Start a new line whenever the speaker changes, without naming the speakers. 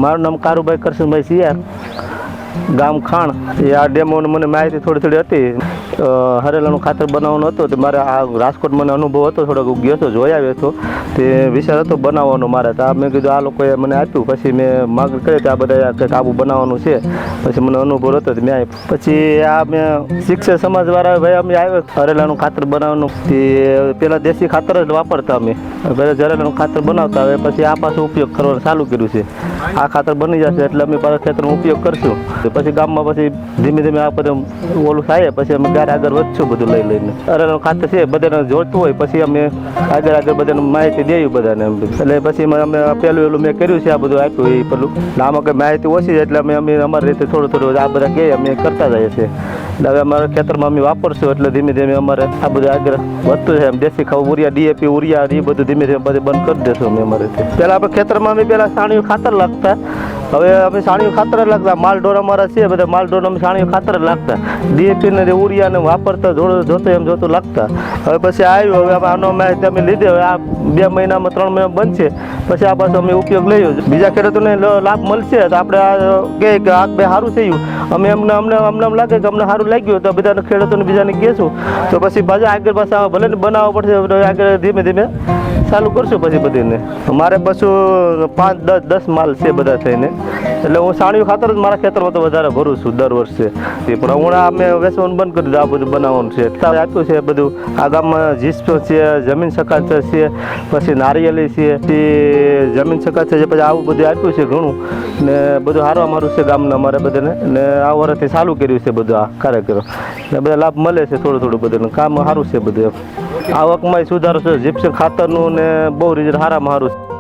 મારું નામ કારુભાઈ કરશનભાઈ સિયાર, ગામ ખાણ. એ આ ડેમોની મને માહિતી થોડી હતી. હરેલાનું ખાતર બનાવવાનું હતું, તે મારે આ રાજકોટ મને અનુભવ હતો, થોડોક ગયો હતો, જોઈ આવ્યો હતો, તે વિચાર હતો બનાવવાનો મારે. તો મેં કીધું આ લોકોએ મને આપ્યું, પછી મેં માગ કરી આ બધા કંઈક આવું બનાવવાનું છે. પછી મને અનુભવ હતો મેં આપ્યું. પછી આ મેં શિક્ષક સમાજવાળા ભાઈ અમે આવ્યો હરેલાનું ખાતર બનાવવાનું. તે પહેલાં દેશી ખાતર જ વાપરતા અમે, પહેલાં હરેલાનું ખાતર બનાવતા. હવે પછી આ પાછું ઉપયોગ કરવાનું ચાલુ કર્યું છે. આ ખાતર બની જશે એટલે અમે પાછા ખેતરનો ઉપયોગ કરશું. પછી ગામમાં પછી ધીમે ધીમે આ બધું ઓલું થાય, પછી અમે ગાડી આગળ વધશું બધું લઈને. હરેલાનું ખાતર છે બધાને જોઈતું હોય, પછી અમે આગળ બધાને માહિતી દઈએ બધાને. એટલે પછી અમે પહેલું મેં કર્યું છે, આ બધું આપ્યું એ પેલું. આમાં કંઈ માહિતી ઓછી છે એટલે અમે અમારી રીતે થોડું આ બધા કહીએ અમે કરતા જઈએ છીએ. એટલે હવે અમારા ખેતરમાં અમે વાપરશું એટલે ધીમે ધીમે અમારે આ બધું આગળ વધતું છે. દેશી ખાવું ઉરિયા, ડીએપી ઉરિયા એ બધું ધીમે ધીમે બધું બંધ કરી દેશું અમે અમારે રીતે. પહેલાં આપણે ખેતરમાં અમે પહેલાં છાણિયું ખાતર લાગતા, હવે અમે છાણિયું ખાતર જ લાગતા. માલઢોર અમારા છે બધા, માલઢોર અમે છાણિયું ખાતર જ લાગતા. ડીએપી ને ઉરિયાને વાપરતા જોતું લાગતા. હવે પછી આવ્યું, હવે આનો માહિતી અમે લીધે. હવે આ 2 મહિનામાં 3 મહિના બનશે, પછી આ પાછું અમે ઉપયોગ લઈએ. બીજા ખેડૂતોને લાભ મળશે તો આપણે આ કહે કે આ બે સારું થયું, અમે અમને લાગે કે અમને સારું લાગ્યું તો બધા ખેડૂતોને બીજાને કહેશું. તો પછી પાછા આગળ પાછા ભલે ને બનાવવા પડશે, આગળ ધીમે ધીમે ચાલુ કરશું. પછી બધીને મારે પાછું 5-10 માલ છે બધા થઈને. એટલે હું છાણિયું ખાતર જ મારા ખેતરમાં તો વધારે ભરું છું દર વર્ષે. પણ હું અમે વેચવાનું બંધ કરી દીધું, આ બધું બનાવવાનું છે. આપ્યું છે બધું. આ ગામમાં જીસ્પો છે, જમીન સકાત છે, પછી નારિયેલી છે, પછી જમીન સકાત છે, પછી આવું બધું આપ્યું છે ઘણું. ને બધું સારું અમારું છે ગામના અમારે બધાને. ને આ વર્ષથી ચાલુ કર્યું છે બધું આ કાર્યક્રમ. ને બધા લાભ મળે છે થોડું બધાને. કામ સારું છે બધું. આવકમાં સુધારો છે, જીપ્સમ ખાતરનું ને બહુ રિઝલ્ટ સારામાં સારું છે.